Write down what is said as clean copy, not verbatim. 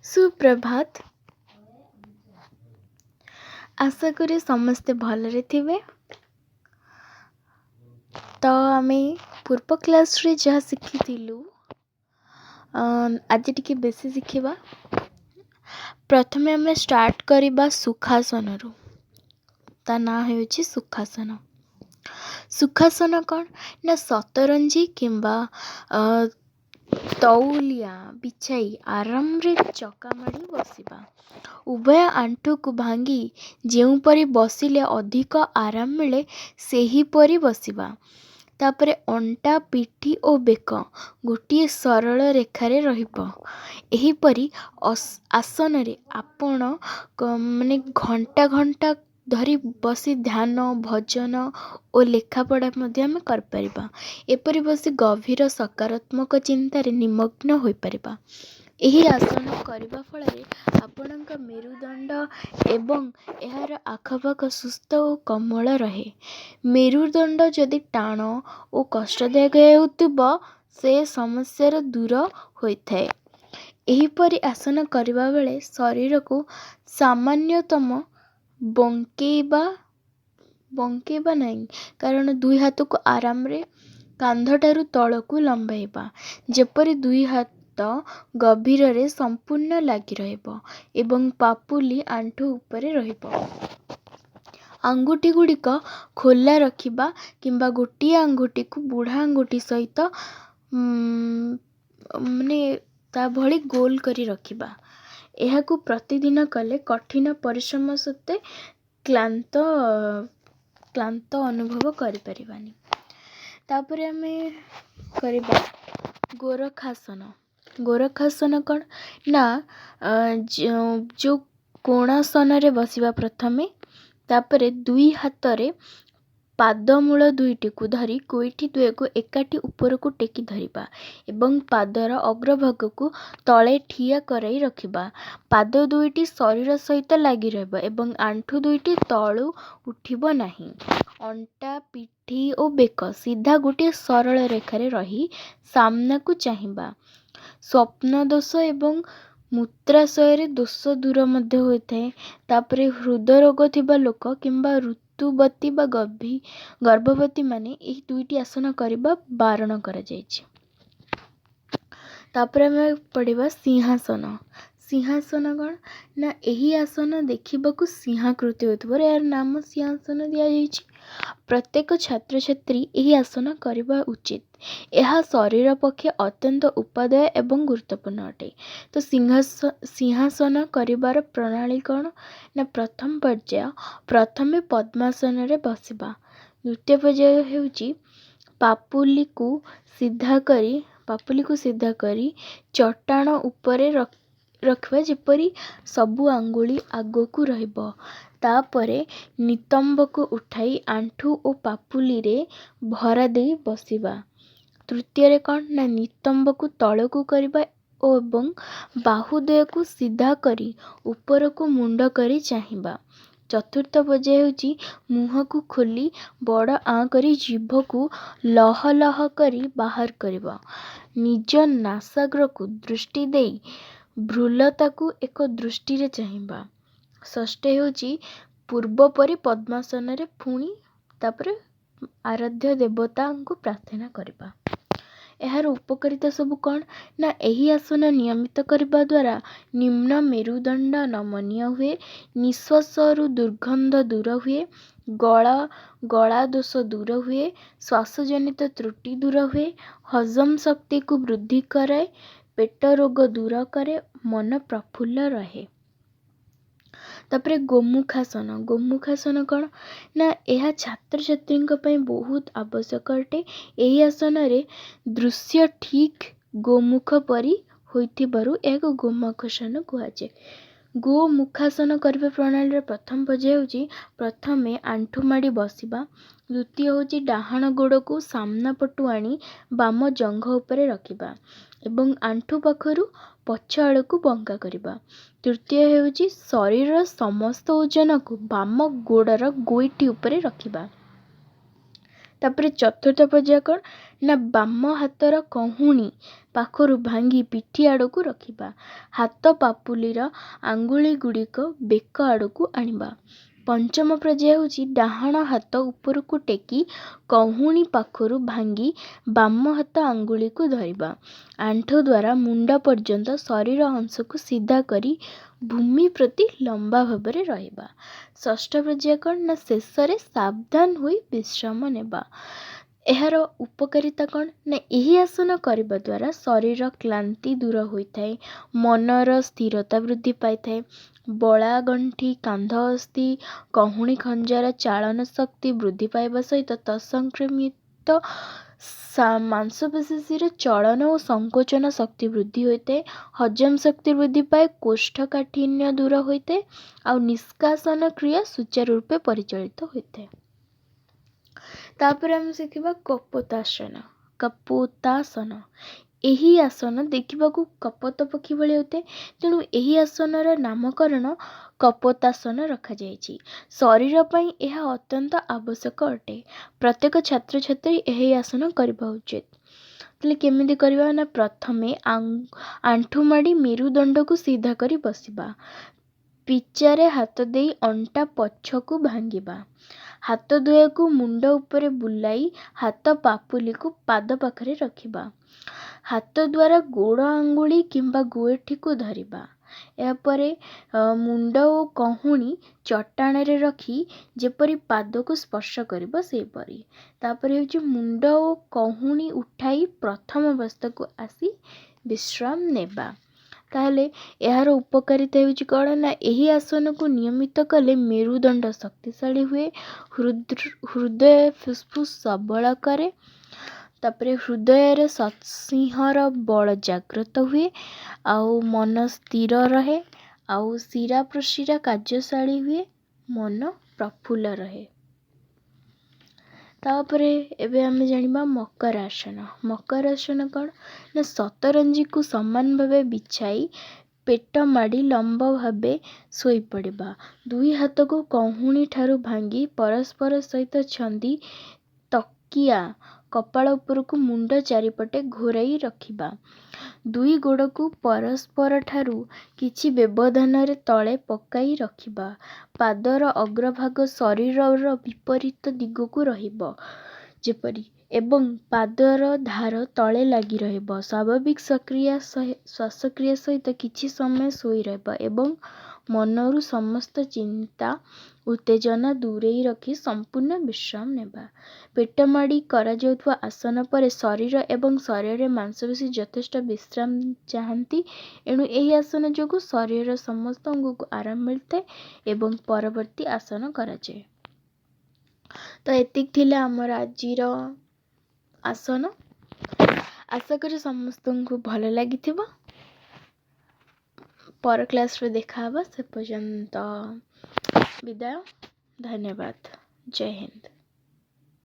सुप्रभात। आशा करी समस्ते भलरे थिबे। तो आमे पूर्व क्लास रे जहाँ शिखिथिलु आज टिके बेसी शिखिबा। प्रथमे आमे स्टार्ट करिबा सुखासन रु। ता ना हेउची सुखासन। सुखासन कौन ना सतरंजी किंबा तौलिया बिछाई आराम रे चका माड़ी बसिबा। उभय आंठू को भांगी जेउपरि बसिले अधिक आराम मिले सेही परी बसिबा। तापरे अंटा पिठी और बेक गोटे सरल रेखारे रहिबो। एहीपरि आसन रे आपण माने घंटा घंटा धरी बसी ध्यान भजन और लेखापढ़ा मध्य आमे कर परिबा। एपरि बसी गभीर सकारात्मक चिंतारे निमग्न होई परिबा। एही आसन करिबा फଳରେ आपणक मेरुदंड एवं एहार आखपाख सुस्थ और कोमल रहे। मेरुदंड जदि टाण और कष्टदायक हेउतिबो से समस्या दूर होइथाए। एहीपरि आसन करिबा बेले शरीर को सामान्यतम बंकेबा नहीं, कारण दुई हाथ को आराम रे कांधटारु तळकु लंबाइबा। जेपरि दुई हाथ गभीर रे संपूर्ण लागी रहिबो एवं पापुली आंठू उपरे रहिबो। आंगुठी गुड़िक खोला रखिबा किंबा गोटिए आंगुठी को बुढ़ा आंगुठी सहित माने ता भली गोल करी रखिबा। एहाकू प्रतिदिन कले कठिन परिश्रम सत्ते क्लांत अनुभव करि परिबानी। तापरे आमे करिबा गोरखासन। गोरखासन कौन ना जो कोणासन रे बसिबा प्रथमे। तापरे दुई हाथ रे पादमूल दुईटी को धरी गोईठी दुए को एकाठी ऊपर को टेकी धरिबा एवं पादर अग्रभाग को तले ठिया कराई रखिबा। पाद दुईटी शरीर सहित लागी रहबा एवं आंठू दुईटी तळु उठिबो नाही। अंटा पिठी और बेक सीधा गोटे सरल रेखारे रही सामना को चाहिबा। स्वप्न दोष एवं मूत्राशय दोष दूर मध्य होइथाए। तापरे हृदय रोग थिबा लोक किंबा ऋतुवती बा गर्भवती माने एही दुईटी आसन करिबा बारण करा जायछि। तापरे हमें पढ़िबा सिंहासन। सिंहासन कौन ना एही आसन देखिबाकू सिंहाकृति होइथबो। यार नाम सिंहासन दिया जायछि। प्रत्येक छात्र छात्री एही आसन करिबा उचित। यह शरीर पक्षे अत्यंत उपादेय एवं गुरुत्वपूर्ण अटे। तो सिंहासन करिबार प्रणाली कौन ना प्रथम पर्याय प्रथमे पद्मासन रे बसिबा। द्वितीय पर्याय हेउची पापुली को सीधा करी चट्टाण उपरे रखिबा जेपरी सबु आंगुली आगो को रहिबो। तापरे नितंब को उठाई आंठू और पापुली रे भरा दे बसिबा। तृतीय रे कौन ना नितंब को तळ को करिबा एवं बाहुदय को सीधा करी ऊपर को मुंड करी चाहिबा। चतुर्थ पर्याय हेउची मुह को खोली बड़ आँ करी जीभ को लह लह करी बाहर करिबा। निज नासाग्र को दृष्टि देई भ्रूलता को एक दृष्टि रे चाहिबा। षष्ठ हेउची पूर्व परी पद्मासन रे पुणी तापरे आराध्य देवता को प्रार्थना करिबा। एहार उपकारिता सब कौन ना एही आसन नियमित करबा द्वारा निम्न मेरुदंड नमनीय हुए। निश्वास रु दुर्गंध दूर हुए। गला दोष दूर हुए। श्वास जनित त्रुटि दूर हुए। हजम शक्ति को वृद्धि कराए। पेट रोग दूर करे। मन प्रफुल्ल रहे। तापरे गोमुखासन। गोमुखासन कौन ना यह छात्र छात्री पई बहुत आवश्यक अटे। एही आसन रे दृश्य ठीक गोमुख परी होइथिबारु एक गोमुखासन कुहाजे। गोमुखासन करबा प्रणाली प्रथम पर्याय होची प्रथमे आंठू माड़ी बसिबा। द्वितीय होची डाहाण गोड़ को सामना पटु आनी बाम जंघ उपरे रखिबा एवं आंठू पाखरु पछ आड़ को बंका करिबा। तृतीय हेउची शरीर समस्त ओजन को बाम गोड़र गोईठी उपरे रखिबा। तापरे चतुर्थ पर्याय कौन ना बाम हाथर कहुणी ପାଖରୁ ଭାଙ୍ଗି ପିଠି ଆଡ଼କୁ ରଖିବା। ହାତ ପାପୁଲିର ଆଙ୍ଗୁଳିଗୁଡ଼ିକ ବେକ ଆଡ଼କୁ ଆଣିବା। ପଞ୍ଚମ ପ୍ରର୍ଯ୍ୟାୟ ହେଉଛି ଡାହାଣ ହାତ ଉପରକୁ ଟେକି କହୁଣୀ ପାଖରୁ ଭାଙ୍ଗି ବାମ ହାତ ଆଙ୍ଗୁଳିକୁ ଧରିବା। ଆଣ୍ଠୁ ଦ୍ୱାରା ମୁଣ୍ଡ ପର୍ଯ୍ୟନ୍ତ ଶରୀର ଅଂଶକୁ ସିଧା କରି ଭୂମି ପ୍ରତି ଲମ୍ବା ଭାବରେ ରହିବା। ଷଷ୍ଠ ପ୍ରର୍ଯ୍ୟାୟ କ'ଣ ନା ଶେଷରେ ସାବଧାନ ହୋଇ ବିଶ୍ରାମ ନେବା। ଏହାର ଉପକାରିତା କ'ଣ ନା ଏହି ଆସନ କରିବା ଦ୍ୱାରା ଶରୀର କ୍ଳାନ୍ତି ଦୂର ହୋଇଥାଏ, ମନର ସ୍ଥିରତା ବୃଦ୍ଧି ପାଇଥାଏ, ବଳା ଗଣ୍ଠି, କାନ୍ଧ ଅସ୍ଥି, କହୁଣୀ ଖଞ୍ଜାର ଚାଳନ ଶକ୍ତି ବୃଦ୍ଧି ପାଇବା ସହିତ ତତ୍ସଂକ୍ରାମିତ ମାଂସପେଶୀର ଚଳନ ଓ ସଂକୋଚନ ଶକ୍ତି ବୃଦ୍ଧି ହୋଇଥାଏ, ହଜମ ଶକ୍ତି ବୃଦ୍ଧି ପାଏ, କୋଷ୍ଠକାଠିନ୍ୟ ଦୂର ହୋଇଥାଏ ଆଉ ନିଷ୍କାସନ କ୍ରିୟା ସୁଚାରୁ ରୂପେ ପରିଚାଳିତ ହୋଇଥାଏ। ତାପରେ ଆମେ ଶିଖିବା କପୋତାସନ। କପୋତାସନ ଏହି ଆସନ ଦେଖିବାକୁ କପୋତ ପକ୍ଷୀ ଭଳି ହୋଇଥାଏ, ତେଣୁ ଏହି ଆସନର ନାମକରଣ କପୋତାସନ ରଖାଯାଇଛି। ଶରୀର ପାଇଁ ଏହା ଅତ୍ୟନ୍ତ ଆବଶ୍ୟକ ଅଟେ। ପ୍ରତ୍ୟେକ ଛାତ୍ରଛାତ୍ରୀ ଏହି ଆସନ କରିବା ଉଚିତ। ତାହେଲେ କେମିତି କରିବା ନା ପ୍ରଥମେ ଆଣ୍ଠୁ ମାଡ଼ି ମେରୁଦଣ୍ଡକୁ ସିଧା କରି ବସିବା। ପିଚାରେ ହାତ ଦେଇ ଅଣ୍ଟା ପଛକୁ ଭାଙ୍ଗିବା। ହାତ ଦ୍ୱୟକୁ ମୁଣ୍ଡ ଉପରେ ବୁଲାଇ ହାତ ପାପୁଲିକୁ ପାଦ ପାଖରେ ରଖିବା। ହାତ ଦ୍ୱାରା ଗୋଡ଼ ଆଙ୍ଗୁଳି କିମ୍ବା ଗୁଏଠିକୁ ଧରିବା। ଏହାପରେ ମୁଣ୍ଡ ଓ କହୁଣୀ ଚଟାଣରେ ରଖି ଯେପରି ପାଦକୁ ସ୍ପର୍ଶ କରିବ ସେହିପରି। ତାପରେ ହେଉଛି ମୁଣ୍ଡ ଓ କହୁଣୀ ଉଠାଇ ପ୍ରଥମ ଅବସ୍ଥାକୁ ଆସି ବିଶ୍ରାମ ନେବା। ତାହେଲେ ଏହାର ଉପକାରିତା ହେଉଛି କ'ଣ ନା ଏହି ଆସନକୁ ନିୟମିତ କଲେ ମେରୁଦଣ୍ଡ ଶକ୍ତିଶାଳୀ ହୁଏ, ହୃଦୟ ଫୁସ୍ଫୁସ୍ ସବଳ କରେ, ତାପରେ ହୃଦୟରେ ସତ୍ସିଂହର ବଳ ଜାଗ୍ରତ ହୁଏ, ଆଉ ମନ ସ୍ଥିର ରହେ, ଆଉ ଶିରା ପ୍ରଶିରା କାର୍ଯ୍ୟଶାଳୀ ହୁଏ, ମନ ପ୍ରଫୁଲ୍ଲ ରହେ। ତାପରେ ଏବେ ଆମେ ଜାଣିବା ମକର ଆସନ। ମକର ଆସନ କ'ଣ ନା ସତରଞ୍ଜିକୁ ସମାନ ଭାବେ ବିଛାଇ ପେଟ ମାଡ଼ି ଲମ୍ବ ଭାବେ ଶୋଇପଡ଼ିବା। ଦୁଇ ହାତକୁ କହୁଣୀ ଠାରୁ ଭାଙ୍ଗି ପରସ୍ପର ସହିତ ଛନ୍ଦି ତକିଆ କପାଳ ଉପରକୁ ମୁଣ୍ଡ ଚାରିପଟେ ଘୋରାଇ ରଖିବା। ଦୁଇ ଗୋଡ଼କୁ ପରସ୍ପରଠାରୁ କିଛି ବ୍ୟବଧାନରେ ତଳେ ପକାଇ ରଖିବା। ପାଦର ଅଗ୍ରଭାଗ ଶରୀରର ବିପରୀତ ଦିଗକୁ ରହିବ ଯେପରି, ଏବଂ ପାଦର ଧାର ତଳେ ଲାଗି ରହିବ। ସ୍ୱାଭାବିକ ଶ୍ୱାସକ୍ରିୟା ସହିତ କିଛି ସମୟ ଶୋଇ ରହିବା ଏବଂ ମନରୁ ସମସ୍ତ ଚିନ୍ତା ଉତ୍ତେଜନା ଦୂରେଇ ରଖି ସମ୍ପୂର୍ଣ୍ଣ ବିଶ୍ରାମ ନେବା। ପେଟ ମାଡ଼ି କରାଯାଉଥିବା ଆସନ ପରେ ଶରୀର ଏବଂ ଶରୀରରେ ମାଂସପେଶୀ ଯଥେଷ୍ଟ ବିଶ୍ରାମ ଚାହାନ୍ତି, ଏଣୁ ଏହି ଆସନ ଯୋଗୁଁ ଶରୀରର ସମସ୍ତ ଅଙ୍ଗକୁ ଆରାମ ମିଳିଥାଏ ଏବଂ ପରବର୍ତ୍ତୀ ଆସନ କରାଯାଏ। ତ ଏତିକି ଥିଲା ଆମର ଆଜିର ଆସନ। ଆଶା କରି ସମସ୍ତଙ୍କୁ ଭଲ ଲାଗିଥିବ। ପର କ୍ଲାସ୍ରେ ଦେଖା ହେବା। ସେ ପର୍ଯ୍ୟନ୍ତ ବିଦାୟ। ଧନ୍ୟବାଦ। ଜୟ ହିନ୍ଦ।